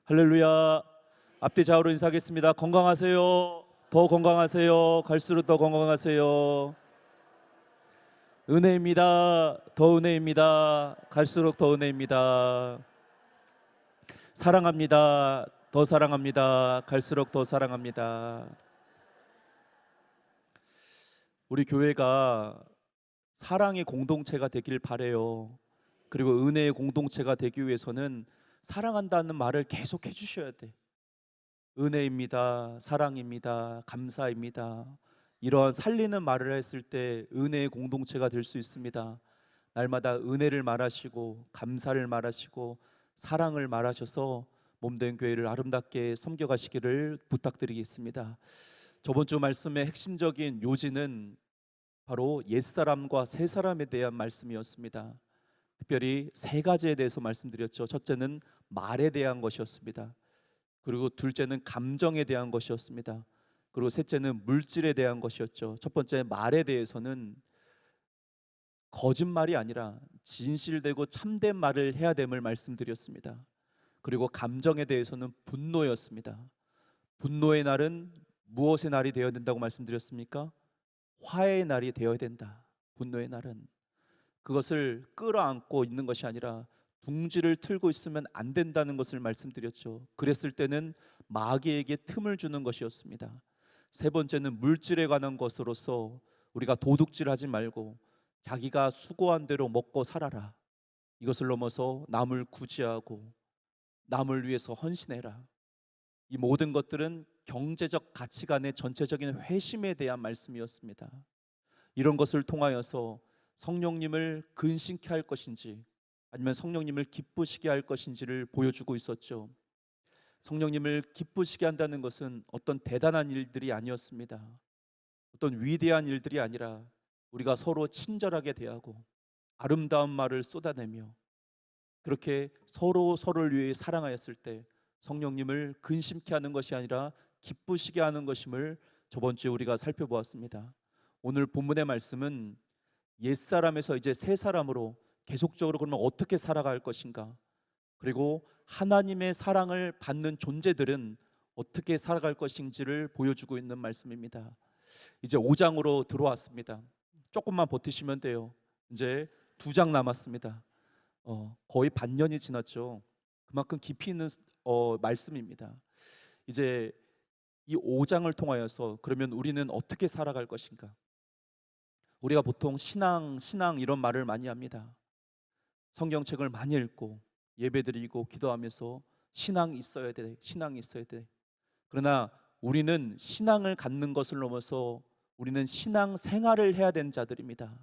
할렐루야. 앞뒤 좌우로 인사하겠습니다. 건강하세요. 더 건강하세요. 갈수록 더 건강하세요. 은혜입니다. 더 은혜입니다. 갈수록 더 은혜입니다. 사랑합니다. 더 사랑합니다. 갈수록 더 사랑합니다. 우리 교회가 사랑의 공동체가 되길 바래요. 그리고 은혜의 공동체가 되기 위해서는 사랑한다는 말을 계속 해주셔야 돼. 은혜입니다. 사랑입니다. 감사입니다. 이런 살리는 말을 했을 때 은혜의 공동체가 될 수 있습니다. 날마다 은혜를 말하시고 감사를 말하시고 사랑을 말하셔서 몸된 교회를 아름답게 섬겨가시기를 부탁드리겠습니다. 저번 주 말씀의 핵심적인 요지는 바로 옛사람과 새사람에 대한 말씀이었습니다. 특별히 세 가지에 대해서 말씀드렸죠. 첫째는 말에 대한 것이었습니다. 그리고 둘째는 감정에 대한 것이었습니다. 그리고 셋째는 물질에 대한 것이었죠. 첫 번째 말에 대해서는 거짓말이 아니라 진실되고 참된 말을 해야 됨을 말씀드렸습니다. 그리고 감정에 대해서는 분노였습니다. 분노의 날은 무엇의 날이 되어야 된다고 말씀드렸습니까? 화해의 날이 되어야 된다. 분노의 날은 그것을 끌어안고 있는 것이 아니라 둥지를 틀고 있으면 안 된다는 것을 말씀드렸죠. 그랬을 때는 마귀에게 틈을 주는 것이었습니다. 세 번째는 물질에 관한 것으로서 우리가 도둑질하지 말고 자기가 수고한 대로 먹고 살아라. 이것을 넘어서 남을 구제하고 남을 위해서 헌신해라. 이 모든 것들은 경제적 가치관의 전체적인 회심에 대한 말씀이었습니다. 이런 것을 통하여서 성령님을 근심케 할 것인지 아니면 성령님을 기쁘시게 할 것인지를 보여주고 있었죠. 성령님을 기쁘시게 한다는 것은 어떤 대단한 일들이 아니었습니다. 어떤 위대한 일들이 아니라 우리가 서로 친절하게 대하고 아름다운 말을 쏟아내며 그렇게 서로 서로를 위해 사랑하였을 때 성령님을 근심케 하는 것이 아니라 기쁘시게 하는 것임을 저번 주에 우리가 살펴보았습니다. 오늘 본문의 말씀은 옛사람에서 이제 새 사람으로 계속적으로 그러면 어떻게 살아갈 것인가, 그리고 하나님의 사랑을 받는 존재들은 어떻게 살아갈 것인지를 보여주고 있는 말씀입니다. 이제 5장으로 들어왔습니다. 조금만 버티시면 돼요. 이제 2장 남았습니다. 거의 반년이 지났죠. 그만큼 깊이 있는 말씀입니다. 이제 이 5장을 통하여서 그러면 우리는 어떻게 살아갈 것인가? 우리가 보통 신앙 이런 말을 많이 합니다. 성경책을 많이 읽고 예배드리고 기도하면서 신앙이 있어야 돼. 신앙이 있어야 돼. 그러나 우리는 신앙을 갖는 것을 넘어서 우리는 신앙 생활을 해야 되는 자들입니다.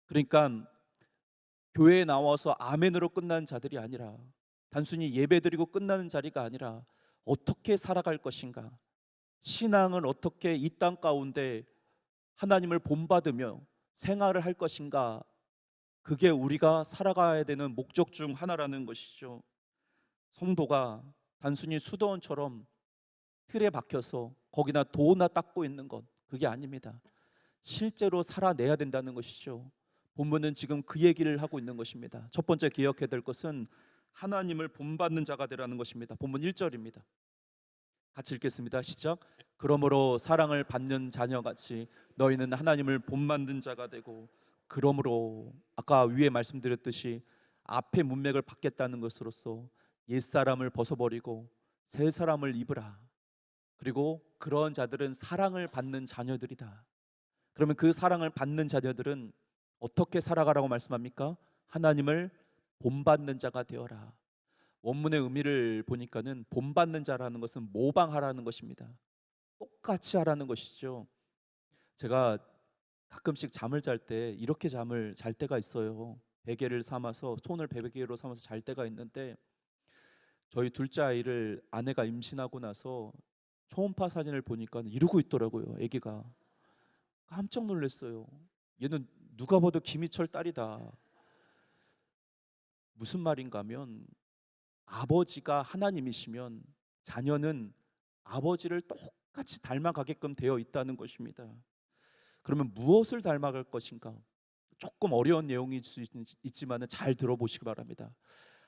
그러니까 교회에 나와서 아멘으로 끝나는 자들이 아니라 단순히 예배드리고 끝나는 자리가 아니라 어떻게 살아갈 것인가? 신앙을 어떻게 이 땅 가운데 하나님을 본받으며 생활을 할 것인가? 그게 우리가 살아가야 되는 목적 중 하나라는 것이죠. 성도가 단순히 수도원처럼 틀에 박혀서 거기나 도나 닦고 있는 것, 그게 아닙니다. 실제로 살아내야 된다는 것이죠. 본문은 지금 그 얘기를 하고 있는 것입니다. 첫 번째 기억해야 될 것은 하나님을 본받는 자가 되라는 것입니다. 본문 1절입니다. 같이 읽겠습니다. 시작. 그러므로 사랑을 받는 자녀같이 너희는 하나님을 본받는 자가 되고, 그러므로 아까 위에 말씀드렸듯이 앞에 문맥을 받겠다는 것으로서 옛사람을 벗어버리고 새 사람을 입으라. 그리고 그런 자들은 사랑을 받는 자녀들이다. 그러면 그 사랑을 받는 자녀들은 어떻게 살아가라고 말씀합니까? 하나님을 본받는 자가 되어라. 원문의 의미를 보니까는 본받는 자라는 것은 모방하라는 것입니다. 똑같이 하라는 것이죠. 제가 가끔씩 잠을 잘 때 이렇게 잠을 잘 때가 있어요. 베개를 삼아서 손을 베개로 삼아서 잘 때가 있는데, 저희 둘째 아이를 아내가 임신하고 나서 초음파 사진을 보니까 이러고 있더라고요. 아기가. 깜짝 놀랐어요. 얘는 누가 봐도 김희철 딸이다. 무슨 말인가 하면 아버지가 하나님이시면 자녀는 아버지를 똑같이 닮아가게끔 되어 있다는 것입니다. 그러면 무엇을 닮아갈 것인가? 조금 어려운 내용일 수 있지만 잘 들어보시기 바랍니다.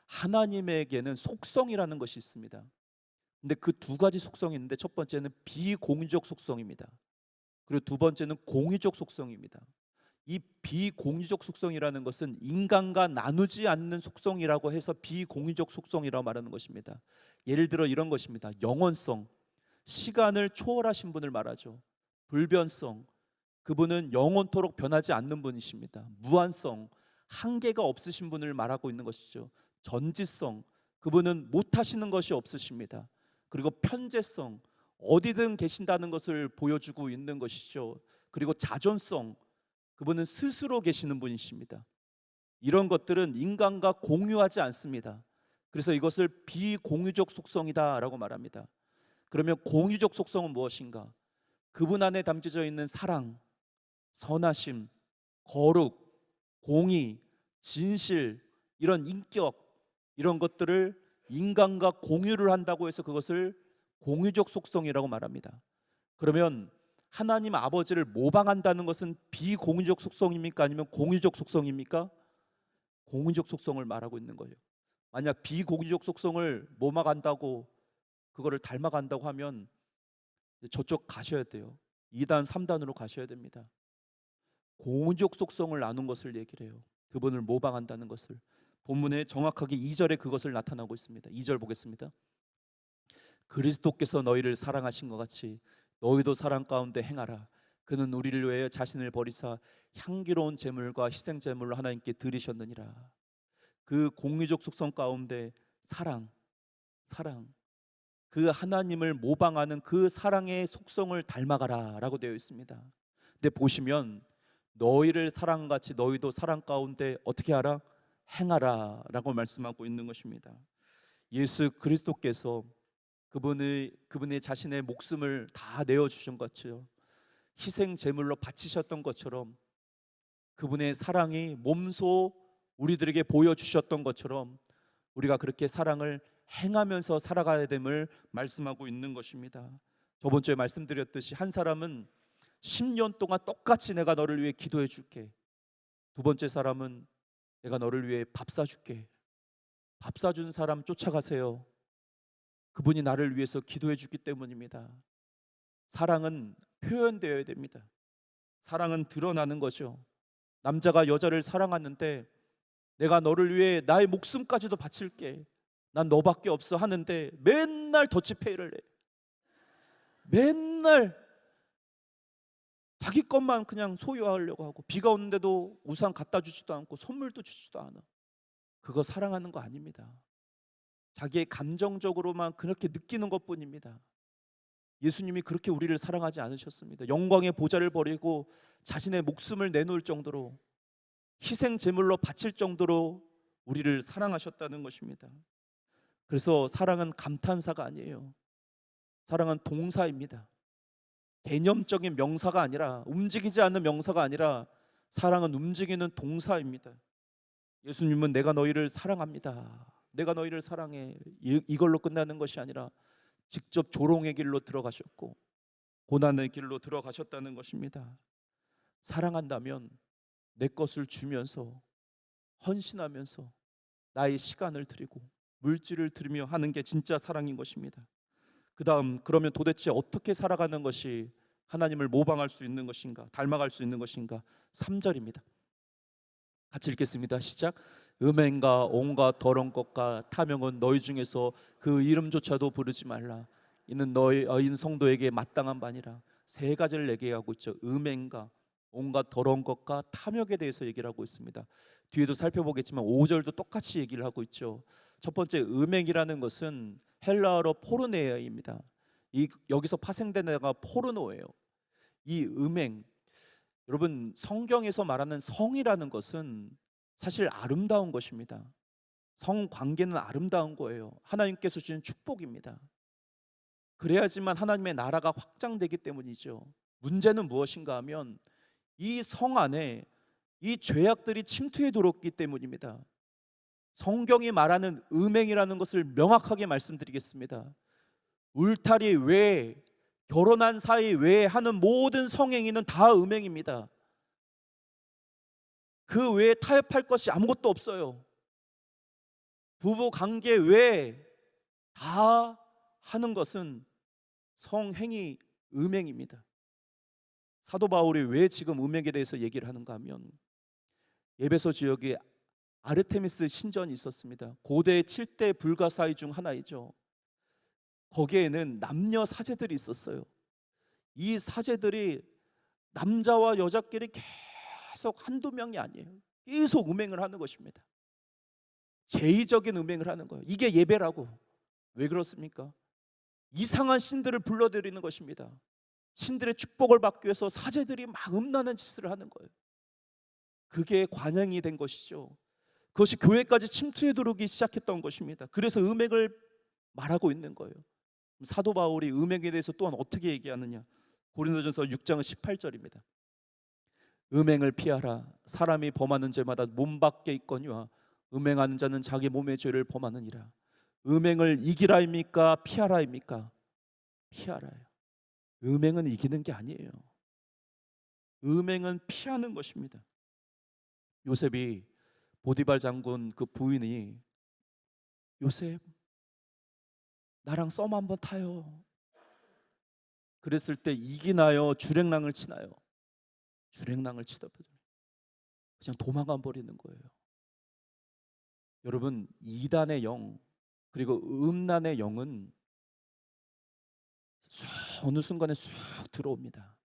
하나님에게는 속성이라는 것이 있습니다. 근데 그 두 가지 속성이 있는데, 첫 번째는 비공유적 속성입니다. 그리고 두 번째는 공유적 속성입니다. 이 비공유적 속성이라는 것은 인간과 나누지 않는 속성이라고 해서 비공유적 속성이라고 말하는 것입니다. 예를 들어 이런 것입니다. 영원성, 시간을 초월하신 분을 말하죠. 불변성, 그분은 영원토록 변하지 않는 분이십니다. 무한성, 한계가 없으신 분을 말하고 있는 것이죠. 전지성, 그분은 못하시는 것이 없으십니다. 그리고 편재성, 어디든 계신다는 것을 보여주고 있는 것이죠. 그리고 자존성, 그분은 스스로 계시는 분이십니다. 이런 것들은 인간과 공유하지 않습니다. 그래서 이것을 비공유적 속성이다라고 말합니다. 그러면 공유적 속성은 무엇인가? 그분 안에 담겨져 있는 사랑, 선하심, 거룩, 공의, 진실, 이런 인격, 이런 것들을 인간과 공유를 한다고 해서 그것을 공유적 속성이라고 말합니다. 그러면 하나님 아버지를 모방한다는 것은 비공유적 속성입니까? 아니면 공유적 속성입니까? 공유적 속성을 말하고 있는 거예요. 만약 비공유적 속성을 모방한다고, 그거를 닮아간다고 하면 저쪽 가셔야 돼요. 2단, 3단으로 가셔야 됩니다. 공유적 속성을 나눈 것을 얘기를 해요. 그분을 모방한다는 것을. 본문에 정확하게 2절에 그것을 나타나고 있습니다. 2절 보겠습니다. 그리스도께서 너희를 사랑하신 것 같이 너희도 사랑 가운데 행하라. 그는 우리를 위하여 자신을 버리사 향기로운 제물과 희생 제물로 하나님께 드리셨느니라. 그 공유적 속성 가운데 사랑, 그 하나님을 모방하는 그 사랑의 속성을 닮아가라 라고 되어 있습니다. 근데 보시면 너희를 사랑같이 너희도 사랑 가운데 어떻게 하라? 행하라 라고 말씀하고 있는 것입니다. 예수 그리스도께서 그분의 자신의 목숨을 다 내어주신 것처럼, 희생 제물로 바치셨던 것처럼, 그분의 사랑이 몸소 우리들에게 보여주셨던 것처럼 우리가 그렇게 사랑을 행하면서 살아가야 됨을 말씀하고 있는 것입니다. 저번 주에 말씀드렸듯이 한 사람은 10년 동안 똑같이 내가 너를 위해 기도해 줄게. 두 번째 사람은 내가 너를 위해 밥 사줄게. 밥 사준 사람 쫓아가세요. 그분이 나를 위해서 기도해 주기 때문입니다. 사랑은 표현되어야 됩니다. 사랑은 드러나는 거죠. 남자가 여자를 사랑하는데 내가 너를 위해 나의 목숨까지도 바칠게, 난 너밖에 없어 하는데 맨날 더치페이를 해. 맨날 자기 것만 그냥 소유하려고 하고, 비가 오는데도 우산 갖다 주지도 않고 선물도 주지도 않아. 그거 사랑하는 거 아닙니다. 자기의 감정적으로만 그렇게 느끼는 것뿐입니다. 예수님이 그렇게 우리를 사랑하지 않으셨습니다. 영광의 보좌를 버리고 자신의 목숨을 내놓을 정도로, 희생 제물로 바칠 정도로 우리를 사랑하셨다는 것입니다. 그래서 사랑은 감탄사가 아니에요. 사랑은 동사입니다. 개념적인 명사가 아니라, 움직이지 않는 명사가 아니라 사랑은 움직이는 동사입니다. 예수님은 내가 너희를 사랑합니다, 내가 너희를 사랑해, 이걸로 끝나는 것이 아니라 직접 조롱의 길로 들어가셨고 고난의 길로 들어가셨다는 것입니다. 사랑한다면 내 것을 주면서, 헌신하면서 나의 시간을 드리고 물질을 드리며 하는 게 진짜 사랑인 것입니다. 그 다음, 그러면 도대체 어떻게 살아가는 것이 하나님을 모방할 수 있는 것인가, 닮아갈 수 있는 것인가? 3절입니다. 같이 읽겠습니다. 시작. 음행과 온갖 더러운 것과 탐욕은 너희 중에서 그 이름조차도 부르지 말라. 이는 너희 성도에게 마땅한 바니라. 세 가지를 얘기하고 있죠. 음행과 온갖 더러운 것과 탐욕에 대해서 얘기를 하고 있습니다. 뒤에도 살펴보겠지만 5절도 똑같이 얘기를 하고 있죠. 첫 번째, 음행이라는 것은 헬라어로 포르네아입니다. 여기서 파생된 애가 포르노예요. 이 음행, 여러분, 성경에서 말하는 성이라는 것은 사실 아름다운 것입니다. 성관계는 아름다운 거예요. 하나님께서 주신 축복입니다. 그래야지만 하나님의 나라가 확장되기 때문이죠. 문제는 무엇인가 하면 이 성 안에 이 죄악들이 침투해 들어왔기 때문입니다. 성경이 말하는 음행이라는 것을 명확하게 말씀드리겠습니다. 울타리 외에, 결혼한 사이 외에 하는 모든 성행위는 다 음행입니다. 그 외에 타협할 것이 아무것도 없어요. 부부 관계 외에 다 하는 것은 성행위, 음행입니다. 사도 바울이 왜 지금 음행에 대해서 얘기를 하는가 하면 에베소 지역에 아르테미스 신전이 있었습니다. 고대 7대 불가사의 중 하나이죠. 거기에는 남녀 사제들이 있었어요. 이 사제들이 남자와 여자끼리 계속 한두 명이 아니에요. 계속 음행을 하는 것입니다. 제의적인 음행을 하는 거예요. 이게 예배라고. 왜 그렇습니까? 이상한 신들을 불러들이는 것입니다. 신들의 축복을 받기 위해서 사제들이 막 음란한 짓을 하는 거예요. 그게 관행이 된 것이죠. 그것이 교회까지 침투해 들어오기 시작했던 것입니다. 그래서 음행을 말하고 있는 거예요. 사도 바울이 음행에 대해서 또한 어떻게 얘기하느냐? 고린도전서 6장 18절입니다. 음행을 피하라. 사람이 범하는 죄마다 몸 밖에 있거니와 음행하는 자는 자기 몸의 죄를 범하느니라. 음행을 이기라입니까? 피하라입니까? 피하라요. 음행은 이기는 게 아니에요. 음행은 피하는 것입니다. 요셉이 보디발 장군 그 부인이 요셉 나랑 썸 한번 타요. 그랬을 때 이기나요? 주랭랑을 치나요? 주랭랑을 치다 그냥 도망가 버리는 거예요. 여러분 이단의 영 그리고 음란의 영은 어느 순간에 쑥 들어옵니다.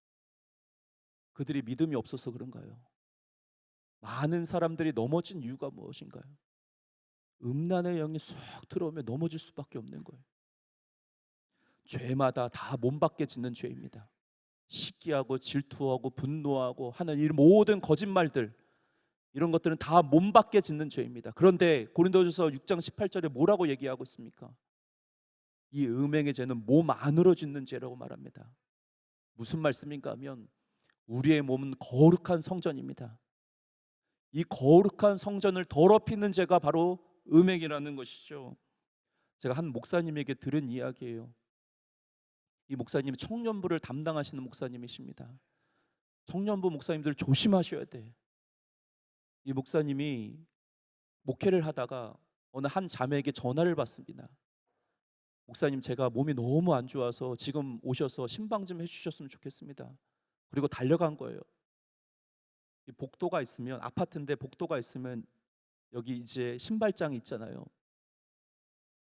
그들이 믿음이 없어서 그런가요? 많은 사람들이 넘어진 이유가 무엇인가요? 음란의 영이 쑥 들어오면 넘어질 수밖에 없는 거예요. 죄마다 다 몸밖에 짓는 죄입니다. 시기하고 질투하고 분노하고 하는 이 모든 거짓말들 이런 것들은 다 몸밖에 짓는 죄입니다. 그런데 고린도전서 6장 18절에 뭐라고 얘기하고 있습니까? 이 음행의 죄는 몸 안으로 짓는 죄라고 말합니다. 무슨 말씀인가 하면 우리의 몸은 거룩한 성전입니다. 이 거룩한 성전을 더럽히는 죄가 바로 음행이라는 것이죠. 제가 한 목사님에게 들은 이야기예요. 이 목사님이 청년부를 담당하시는 목사님이십니다. 청년부 목사님들 조심하셔야 돼. 이 목사님이 목회를 하다가 어느 한 자매에게 전화를 받습니다. 목사님 제가 몸이 너무 안 좋아서 지금 오셔서 신방 좀 해주셨으면 좋겠습니다. 그리고 달려간 거예요. 이 복도가 있으면 아파트인데 복도가 있으면 여기 이제 신발장이 있잖아요.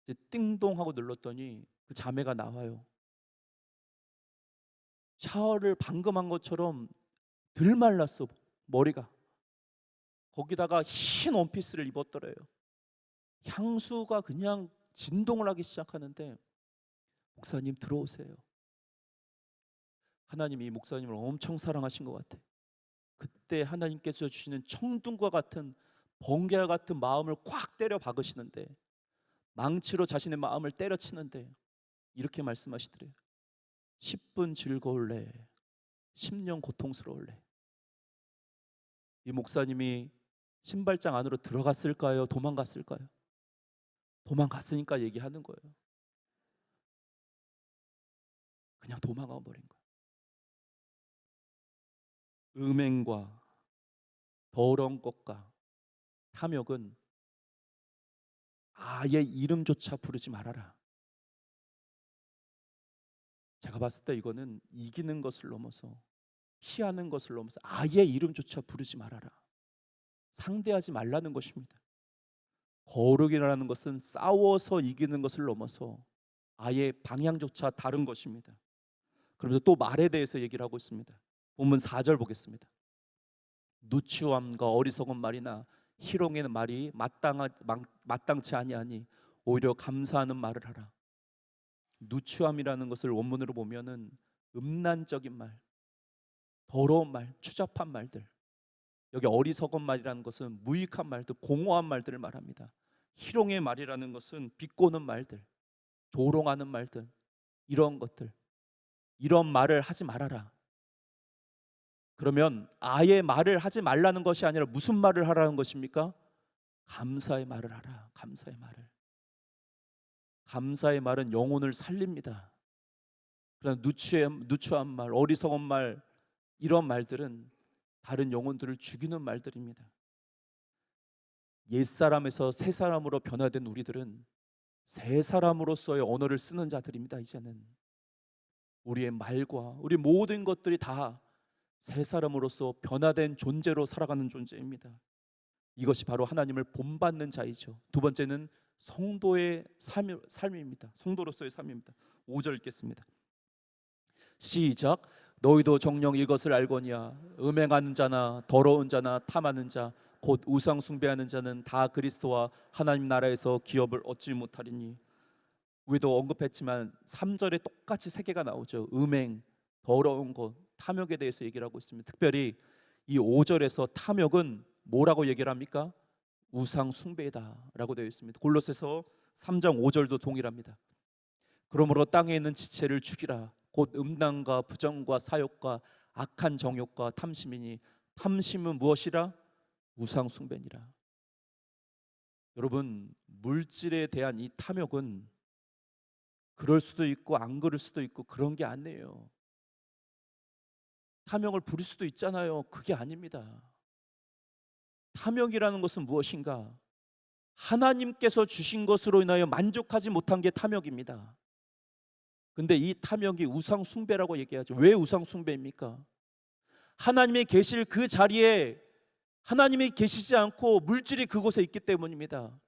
이제 띵동 하고 눌렀더니 그 자매가 나와요. 샤워를 방금 한 것처럼 들 말랐어 머리가. 거기다가 흰 원피스를 입었더래요. 향수가 그냥 진동을 하기 시작하는데 목사님 들어오세요. 하나님이 이 목사님을 엄청 사랑하신 것 같아. 그때 하나님께서 주시는 청둥과 같은 번개와 같은 마음을 꽉 때려 박으시는데 망치로 자신의 마음을 때려치는데 이렇게 말씀하시더래요. 10분 즐거울래 10년 고통스러울래. 이 목사님이 신발장 안으로 들어갔을까요? 도망갔을까요? 도망갔으니까 얘기하는 거예요. 그냥 도망가 버린 거예요. 음행과 더러운 것과 탐욕은 아예 이름조차 부르지 말아라. 제가 봤을 때 이거는 이기는 것을 넘어서 피하는 것을 넘어서 아예 이름조차 부르지 말아라. 상대하지 말라는 것입니다. 거룩이라는 것은 싸워서 이기는 것을 넘어서 아예 방향조차 다른 것입니다. 그러면서 또 말에 대해서 얘기를 하고 있습니다. 본문 4절 보겠습니다. 누추함과 어리석은 말이나 희롱의 말이 마땅치 아니하니 오히려 감사하는 말을 하라. 누추함이라는 것을 원문으로 보면은 음란적인 말, 더러운 말, 추잡한 말들. 여기 어리석은 말이라는 것은 무익한 말들, 공허한 말들을 말합니다. 희롱의 말이라는 것은 비꼬는 말들, 조롱하는 말들, 이런 것들, 이런 말을 하지 말아라. 그러면 아예 말을 하지 말라는 것이 아니라 무슨 말을 하라는 것입니까? 감사의 말을 하라. 감사의 말을. 감사의 말은 영혼을 살립니다. 그러나 누추한 말, 어리석은 말, 이런 말들은 다른 영혼들을 죽이는 말들입니다. 옛사람에서 새 사람으로 변화된 우리들은 새 사람으로서의 언어를 쓰는 자들입니다. 이제는 우리의 말과 우리 모든 것들이 다 새 사람으로서 변화된 존재로 살아가는 존재입니다. 이것이 바로 하나님을 본받는 자이죠. 두 번째는 성도의 삶입니다. 성도로서의 삶입니다. 5절 읽겠습니다. 시작. 너희도 정녕 이것을 알거니와 음행하는 자나 더러운 자나 탐하는 자 곧 우상 숭배하는 자는 다 그리스도와 하나님 나라에서 기업을 얻지 못하리니. 우리도 언급했지만 3절에 똑같이 세 개가 나오죠. 음행, 더러운 것, 탐욕에 대해서 얘기를 하고 있습니다. 특별히 이 5절에서 탐욕은 뭐라고 얘기를 합니까? 우상 숭배다라고 되어 있습니다. 골로새서 3장 5절도 동일합니다. 그러므로 땅에 있는 지체를 죽이라. 곧 음란과 부정과 사욕과 악한 정욕과 탐심이니 탐심은 무엇이라? 우상 숭배니라. 여러분, 물질에 대한 이 탐욕은 그럴 수도 있고 안 그럴 수도 있고 그런 게 아니에요. 탐욕을 부릴 수도 있잖아요. 그게 아닙니다. 탐욕이라는 것은 무엇인가? 하나님께서 주신 것으로 인하여 만족하지 못한 게 탐욕입니다. 근데 이 탐욕이 우상 숭배라고 얘기하죠. 왜 우상 숭배입니까? 하나님이 계실 그 자리에 하나님이 계시지 않고 물질이 그곳에 있기 때문입니다.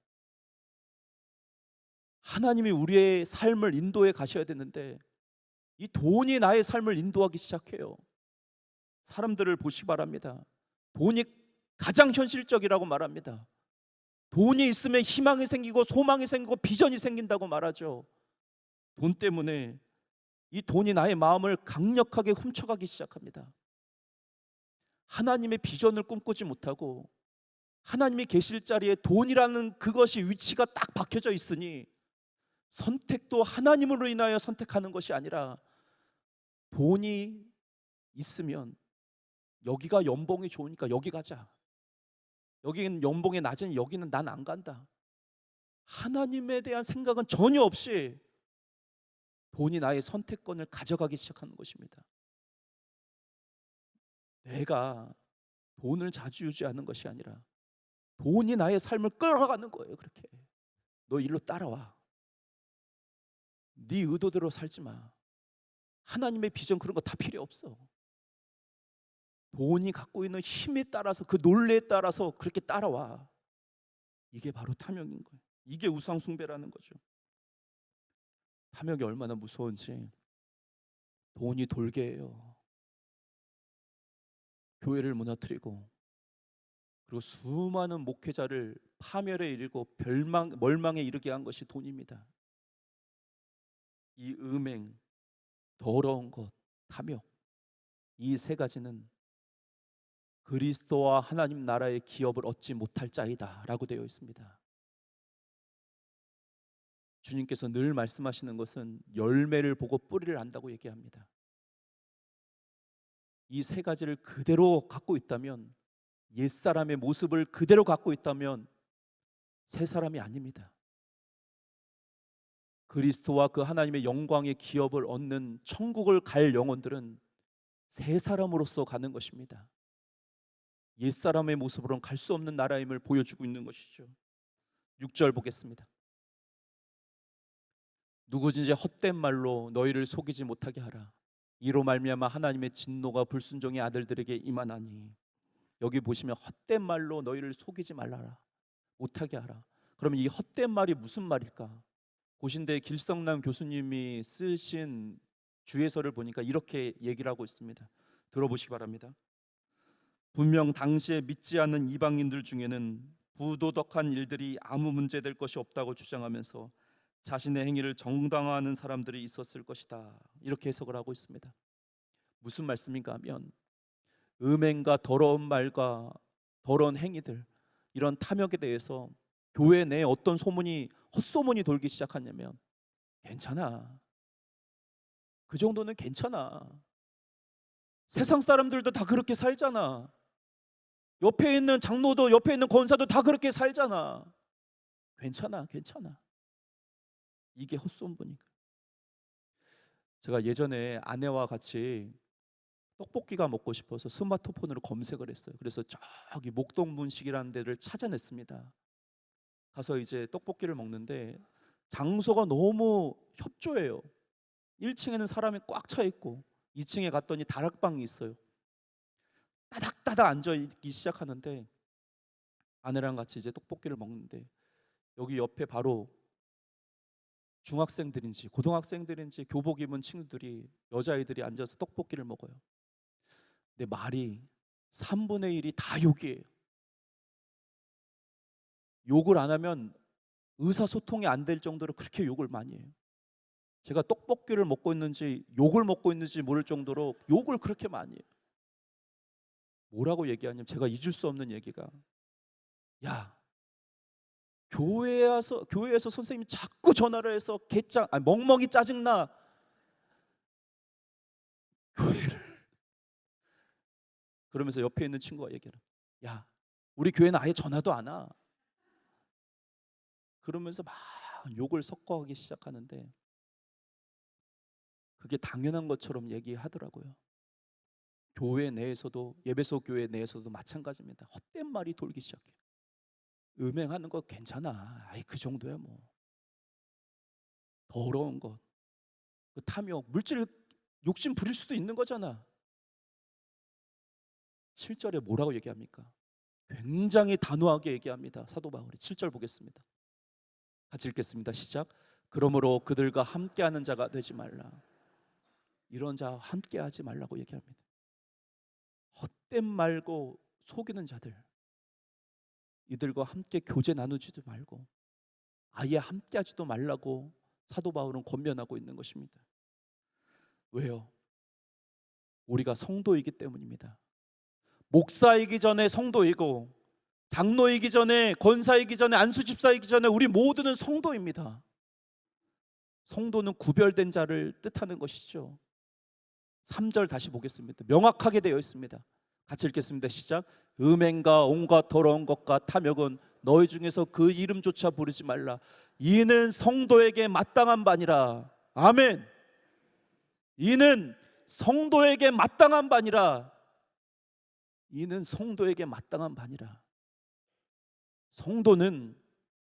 하나님이 우리의 삶을 인도해 가셔야 되는데 이 돈이 나의 삶을 인도하기 시작해요. 사람들을 보시 바랍니다. 돈이 가장 현실적이라고 말합니다. 돈이 있으면 희망이 생기고 소망이 생기고 비전이 생긴다고 말하죠. 돈 때문에 이 돈이 나의 마음을 강력하게 훔쳐가기 시작합니다. 하나님의 비전을 꿈꾸지 못하고 하나님이 계실 자리에 돈이라는 그것이 위치가 딱 박혀져 있으니 선택도 하나님으로 인하여 선택하는 것이 아니라 돈이 있으면 여기가 연봉이 좋으니까 여기 가자. 여기는 연봉이 낮으니 여기는 난 안 간다. 하나님에 대한 생각은 전혀 없이 돈이 나의 선택권을 가져가기 시작하는 것입니다. 내가 돈을 좌지우지하는 것이 아니라 돈이 나의 삶을 끌어가는 거예요. 그렇게 너 일로 따라와. 네 의도대로 살지 마. 하나님의 비전 그런 거 다 필요 없어. 돈이 갖고 있는 힘에 따라서 그 논리에 따라서 그렇게 따라와. 이게 바로 탐욕인 거예요. 이게 우상 숭배라는 거죠. 탐욕이 얼마나 무서운지 돈이 돌게 해요. 교회를 무너뜨리고 그리고 수많은 목회자를 파멸에 이르고 멀망에 이르게 한 것이 돈입니다. 이 음행, 더러운 것, 탐욕, 이 세 가지는 그리스도와 하나님 나라의 기업을 얻지 못할 자이다 라고 되어 있습니다. 주님께서 늘 말씀하시는 것은 열매를 보고 뿌리를 안다고 얘기합니다. 이 세 가지를 그대로 갖고 있다면, 옛사람의 모습을 그대로 갖고 있다면 새 사람이 아닙니다. 그리스도와 그 하나님의 영광의 기업을 얻는 천국을 갈 영혼들은 새 사람으로서 가는 것입니다. 옛사람의 모습으로는 갈 수 없는 나라임을 보여주고 있는 것이죠. 6절 보겠습니다. 누구든지 헛된 말로 너희를 속이지 못하게 하라. 이로 말미암아 하나님의 진노가 불순종의 아들들에게 임하나니. 여기 보시면 헛된 말로 너희를 속이지 말라라, 못하게 하라. 그러면 이 헛된 말이 무슨 말일까? 고신대 길성남 교수님이 쓰신 주예서를 보니까 이렇게 얘기를 하고 있습니다. 들어보시기 바랍니다. 분명 당시에 믿지 않는 이방인들 중에는 부도덕한 일들이 아무 문제될 것이 없다고 주장하면서 자신의 행위를 정당화하는 사람들이 있었을 것이다. 이렇게 해석을 하고 있습니다. 무슨 말씀인가 하면 음행과 더러운 말과 더러운 행위들, 이런 탐욕에 대해서 교회 내에 어떤 소문이, 헛소문이 돌기 시작하냐면 괜찮아, 그 정도는 괜찮아, 세상 사람들도 다 그렇게 살잖아, 옆에 있는 장로도 옆에 있는 권사도 다 그렇게 살잖아, 괜찮아 괜찮아. 이게 헛소문이니까. 제가 예전에 아내와 같이 떡볶이가 먹고 싶어서 스마트폰으로 검색을 했어요. 그래서 저기 목동분식이라는 데를 찾아냈습니다. 가서 이제 떡볶이를 먹는데 장소가 너무 협조해요. 1층에는 사람이 꽉 차 있고 2층에 갔더니 다락방이 있어요. 따닥따닥 앉아 있기 시작하는데 아내랑 같이 이제 떡볶이를 먹는데 여기 옆에 바로 중학생들인지 고등학생들인지 교복 입은 친구들이 여자아이들이 앉아서 떡볶이를 먹어요. 근데 말이 3분의 1이 다 욕이에요. 욕을 안 하면 의사소통이 안 될 정도로 그렇게 욕을 많이 해요. 제가 떡볶이를 먹고 있는지 욕을 먹고 있는지 모를 정도로 욕을 그렇게 많이 해요. 뭐라고 얘기하냐면 제가 잊을 수 없는 얘기가, 야, 교회에서 선생님이 자꾸 전화를 해서 멍멍이 짜증나. 교회를 그러면서 옆에 있는 친구가 얘기를, 야, 우리 교회는 아예 전화도 안 와. 그러면서 막 욕을 섞어가기 시작하는데 그게 당연한 것처럼 얘기하더라고요. 교회 내에서도, 예배소 교회 내에서도 마찬가지입니다. 헛된 말이 돌기 시작해요. 음행하는 거 괜찮아. 아이 그 정도야 뭐. 더러운 것, 그 탐욕, 물질 욕심 부릴 수도 있는 거잖아. 7절에 뭐라고 얘기합니까? 굉장히 단호하게 얘기합니다. 사도 바울이 7절 보겠습니다. 같이 읽겠습니다. 시작. 그러므로 그들과 함께하는 자가 되지 말라. 이런 자와 함께하지 말라고 얘기합니다. 헛된 말고 속이는 자들, 이들과 함께 교제 나누지도 말고 아예 함께하지도 말라고 사도 바울은 권면하고 있는 것입니다. 왜요? 우리가 성도이기 때문입니다. 목사이기 전에 성도이고 장로이기 전에 권사이기 전에 안수집사이기 전에 우리 모두는 성도입니다. 성도는 구별된 자를 뜻하는 것이죠. 3절 다시 보겠습니다. 명확하게 되어 있습니다. 같이 읽겠습니다. 시작. 음행과 온갖 더러운 것과 탐욕은 너희 중에서 그 이름조차 부르지 말라. 이는 성도에게 마땅한 바니라. 아멘. 이는 성도에게 마땅한 바니라. 이는 성도에게 마땅한 바니라. 성도는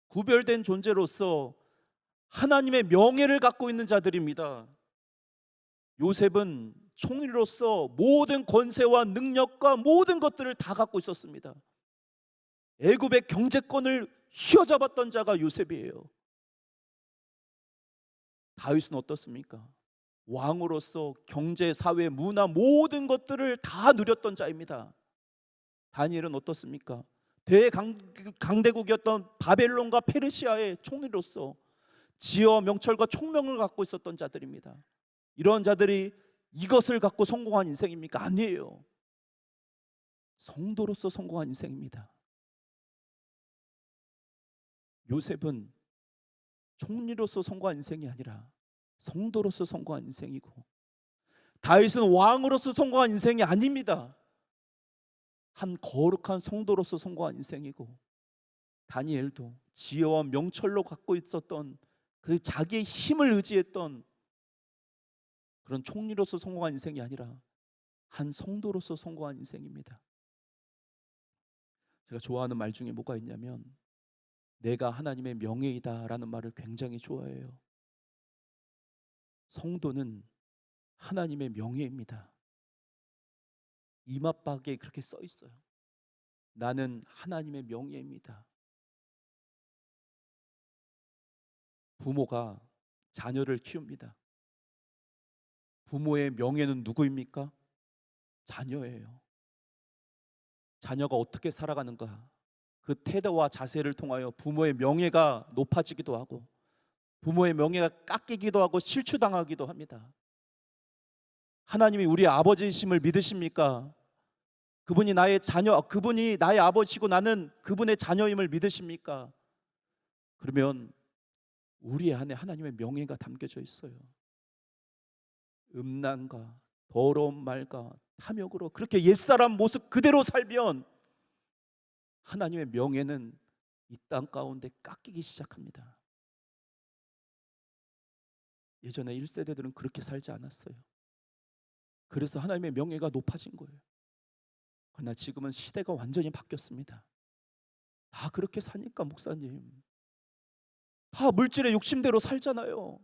구별된 존재로서 하나님의 명예를 갖고 있는 자들입니다. 요셉은 총리로서 모든 권세와 능력과 모든 것들을 다 갖고 있었습니다. 애굽의 경제권을 휘어잡았던 자가 요셉이에요. 다윗은 어떻습니까? 왕으로서 경제, 사회, 문화 모든 것들을 다 누렸던 자입니다. 다니엘은 어떻습니까? 대강대국이었던 바벨론과 페르시아의 총리로서 지혜와 명철과 총명을 갖고 있었던 자들입니다. 이런 자들이 이것을 갖고 성공한 인생입니까? 아니에요. 성도로서 성공한 인생입니다. 요셉은 총리로서 성공한 인생이 아니라 성도로서 성공한 인생이고, 다윗은 왕으로서 성공한 인생이 아닙니다. 한 거룩한 성도로서 성공한 인생이고, 다니엘도 지혜와 명철로 갖고 있었던 그 자기의 힘을 의지했던 그런 총리로서 성공한 인생이 아니라 한 성도로서 성공한 인생입니다. 제가 좋아하는 말 중에 뭐가 있냐면 내가 하나님의 명예이다라는 말을 굉장히 좋아해요. 성도는 하나님의 명예입니다. 이마박에 그렇게 써 있어요. 나는 하나님의 명예입니다. 부모가 자녀를 키웁니다. 부모의 명예는 누구입니까? 자녀예요. 자녀가 어떻게 살아가는가, 그 태도와 자세를 통하여 부모의 명예가 높아지기도 하고 부모의 명예가 깎이기도 하고 실추당하기도 합니다. 하나님이 우리 아버지이심을 믿으십니까? 그분이 나의 자녀, 그분이 나의 아버지고 나는 그분의 자녀임을 믿으십니까? 그러면 우리 안에 하나님의 명예가 담겨져 있어요. 음란과 더러운 말과 탐욕으로 그렇게 옛사람 모습 그대로 살면 하나님의 명예는 이 땅 가운데 깎이기 시작합니다. 예전에 1세대들은 그렇게 살지 않았어요. 그래서 하나님의 명예가 높아진 거예요. 그러나 지금은 시대가 완전히 바뀌었습니다. 다 그렇게 사니까 목사님, 다 물질의 욕심대로 살잖아요.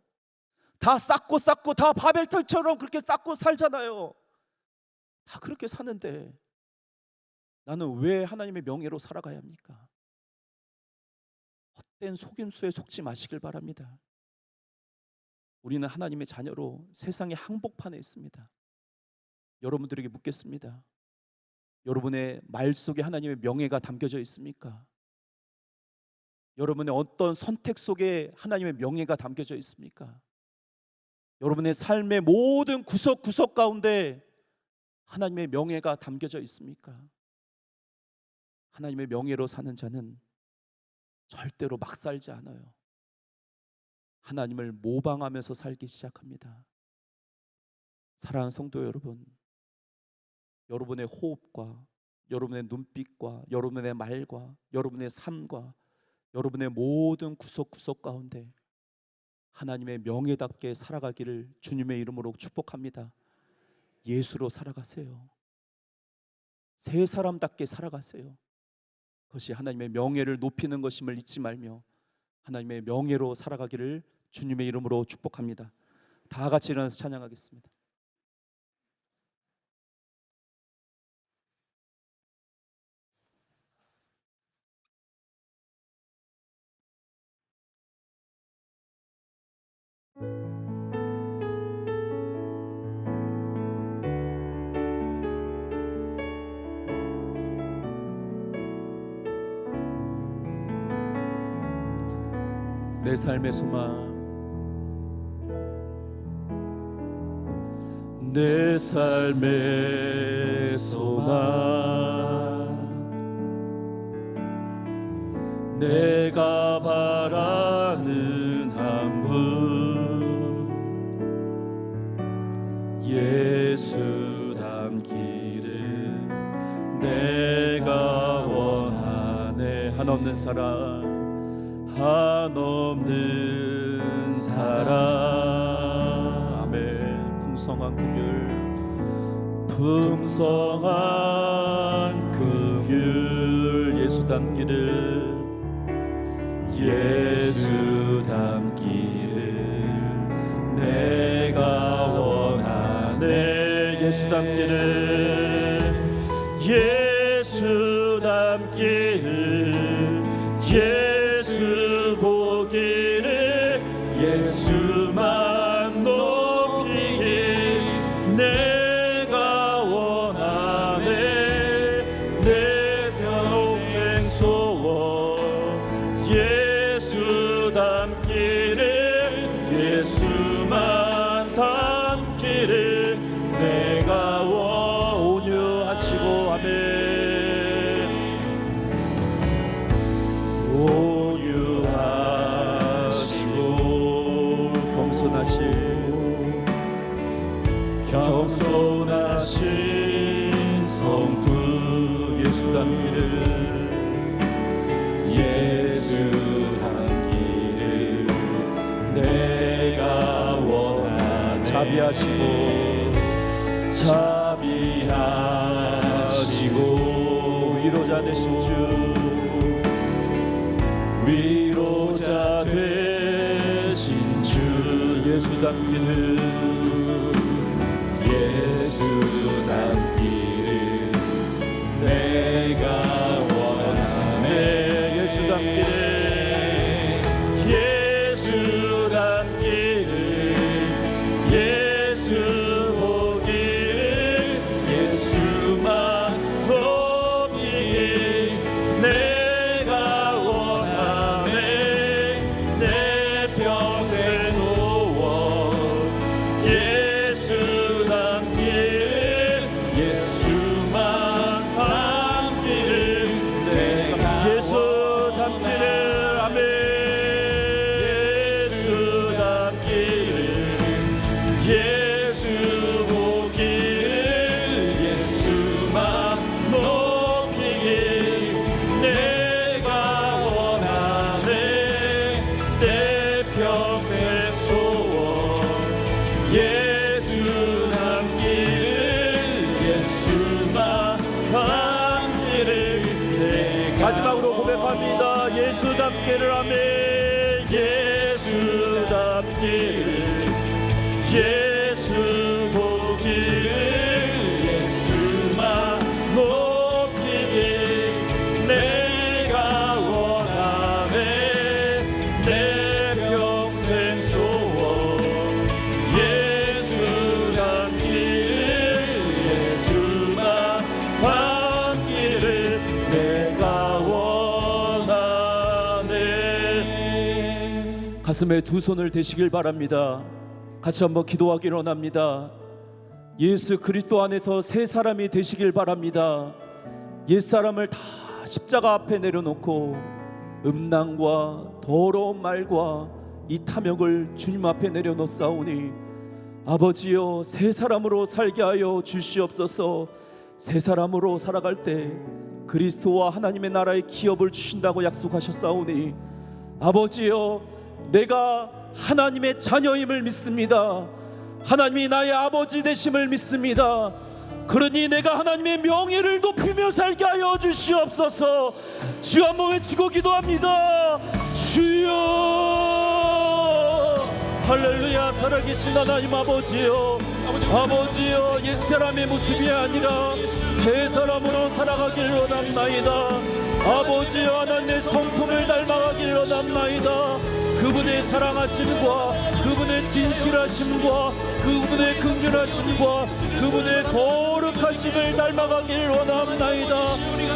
다 쌓고 다 바벨탑처럼 그렇게 쌓고 살잖아요. 다 그렇게 사는데 나는 왜 하나님의 명예로 살아가야 합니까? 헛된 속임수에 속지 마시길 바랍니다. 우리는 하나님의 자녀로 세상의 항복판에 있습니다. 여러분들에게 묻겠습니다. 여러분의 말 속에 하나님의 명예가 담겨져 있습니까? 여러분의 어떤 선택 속에 하나님의 명예가 담겨져 있습니까? 여러분의 삶의 모든 구석구석 가운데 하나님의 명예가 담겨져 있습니까? 하나님의 명예로 사는 자는 절대로 막 살지 않아요. 하나님을 모방하면서 살기 시작합니다. 사랑하는 성도 여러분, 여러분의 호흡과 여러분의 눈빛과 여러분의 말과 여러분의 삶과 여러분의 모든 구석구석 가운데 하나님의 명예답게 살아가기를 주님의 이름으로 축복합니다. 예수로 살아가세요. 새 사람답게 살아가세요. 그것이 하나님의 명예를 높이는 것임을 잊지 말며 하나님의 명예로 살아가기를 주님의 이름으로 축복합니다. 다 같이 일어나서 찬양하겠습니다. 내 삶의 소망, 내 삶의 소망, 내가 바라는 한 분, 예수 닮기를 내가 원하네. 한없는 사랑, 한없는 사랑. 아멘. 풍성한 긍휼, 풍성한 긍휼, 예수 닮기를, 예수 닮기를 내가 원하네. 예수 닮기를, 예수 닮기를, 예수 보기를, 예수만 높이길 내가 원하네. 내 평생 소원, 예수 닮기를, 예수만 닮기를 내가 온유하시고, 아멘. 겸손하신 성부, 예수 닮기를, 예수 닮기를 내가 원하네. 자비하시고 위로자 되신 주, 위로자 되신 주, 예수 닮기를, 예수 닮기를 내가 원하네. 예수 닮기를, 예수 닮기를, 예수 보기를, 예수만 높이길 내가 원하네. 내 평생 소원, 예수 마지막으로 고백합니다. 예수 닮기를, 아멘. 가슴에 두 손을 대시길 바랍니다. 같이 한번 기도하기를 원합니다. 예수 그리스도 안에서 새 사람이 되시길 바랍니다. 옛사람을 다 십자가 앞에 내려놓고 음란과 더러운 말과 이 탐욕을 주님 앞에 내려놓사오니 아버지여 새 사람으로 살게 하여 주시옵소서. 새 사람으로 살아갈 때 그리스도와 하나님의 나라의 기업을 주신다고 약속하셨사오니 아버지여 내가 하나님의 자녀임을 믿습니다. 하나님이 나의 아버지 되심을 믿습니다. 그러니 내가 하나님의 명예를 높이며 살게 하여 주시옵소서. 주여 한번 외치고 기도합니다. 주여 할렐루야. 살아계신 하나님 아버지여, 아버지여 옛사람의 모습이 아니라 새 사람으로 살아가길 원합나이다. 아버지여 하나님의 성품을 닮아가길 원합나이다. 그분의 사랑하심과 그분의 진실하심과 그분의 긍휼하심과 그분의 거룩하심을 닮아가길 원합나이다.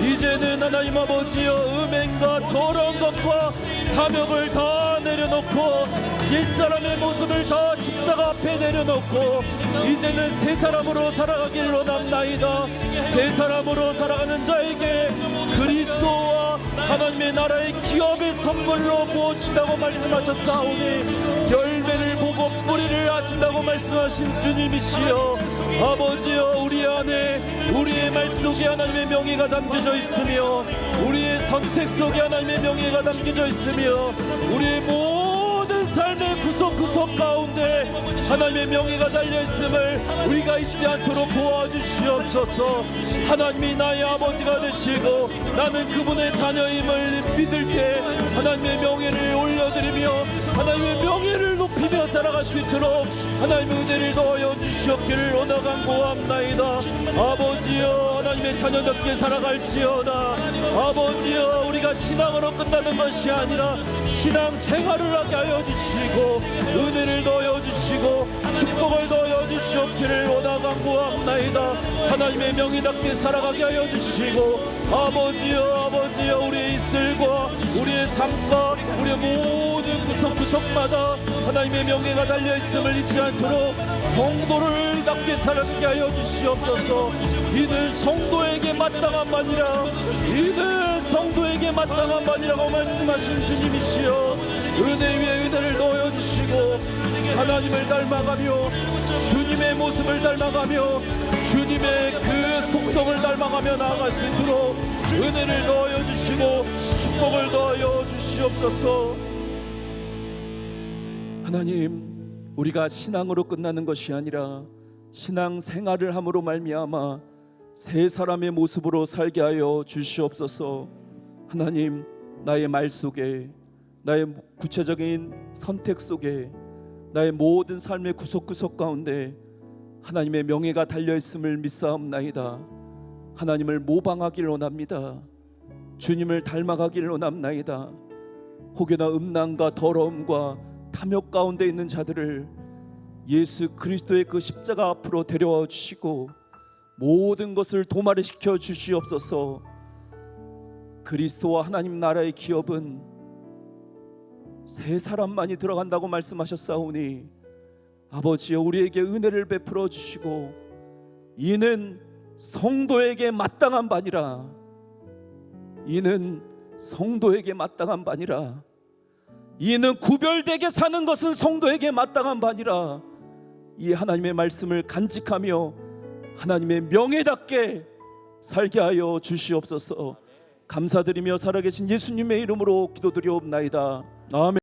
이제는 하나님 아버지여 음행과 더러운 것과 탐욕을 다 내려놓고 옛사람의 모습을 다 십자가 앞에 내려놓고 이제는 새 사람으로 살아가길 원합나이다. 새 사람으로 살아가는 자에게 그리스도와 하나님의 나라의 기업의 선물로 부어진다고 말씀하셨사오니 열매를 보고 뿌리를 하신다고 말씀하신 주님이시여 아버지여 우리 안에 우리의 말 속에 하나님의 명예가 담겨져 있으며 우리의 선택 속에 하나님의 명예가 담겨져 있으며 우리의 모든 삶의 구석구석 가운데 하나님의 명예가 달려있음을 우리가 잊지 않도록 도와주시옵소서. 하나님이 나의 아버지가 되시고 나는 그분의 자녀임을 믿을 때 하나님의 명예를 올려드리며 하나님의 명예를 높이며 살아갈 수 있도록 하나님의 은혜를 더하여 주시옵기를 원하간구합나이다. 아버지여 하나님의 자녀답게 살아갈지어다. 아버지여 우리가 신앙으로 끝나는 것이 아니라 신앙 생활을 하게 하여 주시고 은혜를 더하여 주시고 축복을 더하여 주시옵기를 원하간구합나이다. 하나님의 명예답게 살아가게 하여 주시고 아버지여 우리의 입술과 우리의 삶과 우리의 모든 구석구석마다 하나님의 명예가 달려있음을 잊지 않도록 성도를 답게 살아가게 하여 주시옵소서. 이는 성도에게 마땅한 바니라 이는 성도에게 마땅한 바니라고 말씀하신 주님이시여 은혜 위에 은혜를 넣어 주시고 하나님을 닮아가며 주님의 모습을 닮아가며 주님의 그 속성을 닮아가며 나아갈 수 있도록 은혜를 넣어 주시고 축복을 넣어 주시옵소서. 하나님 우리가 신앙으로 끝나는 것이 아니라 신앙 생활을 함으로 말미암아 새 사람의 모습으로 살게 하여 주시옵소서. 하나님 나의 말 속에 나의 구체적인 선택 속에 나의 모든 삶의 구석구석 가운데 하나님의 명예가 달려있음을 믿사옵나이다. 하나님을 모방하기를 원합니다. 주님을 닮아가기를 원합나이다. 혹여나 음란과 더러움과 탐욕 가운데 있는 자들을 예수 그리스도의 그 십자가 앞으로 데려와 주시고 모든 것을 도말을 시켜 주시옵소서. 그리스도와 하나님 나라의 기업은 세 사람만이 들어간다고 말씀하셨사오니 아버지여 우리에게 은혜를 베풀어 주시고 이는 성도에게 마땅한 바니라 이는 성도에게 마땅한 바니라 이는 구별되게 사는 것은 성도에게 마땅한 바니라. 이 하나님의 말씀을 간직하며 하나님의 명예답게 살게 하여 주시옵소서. 감사드리며 살아계신 예수님의 이름으로 기도드리옵나이다. 아멘.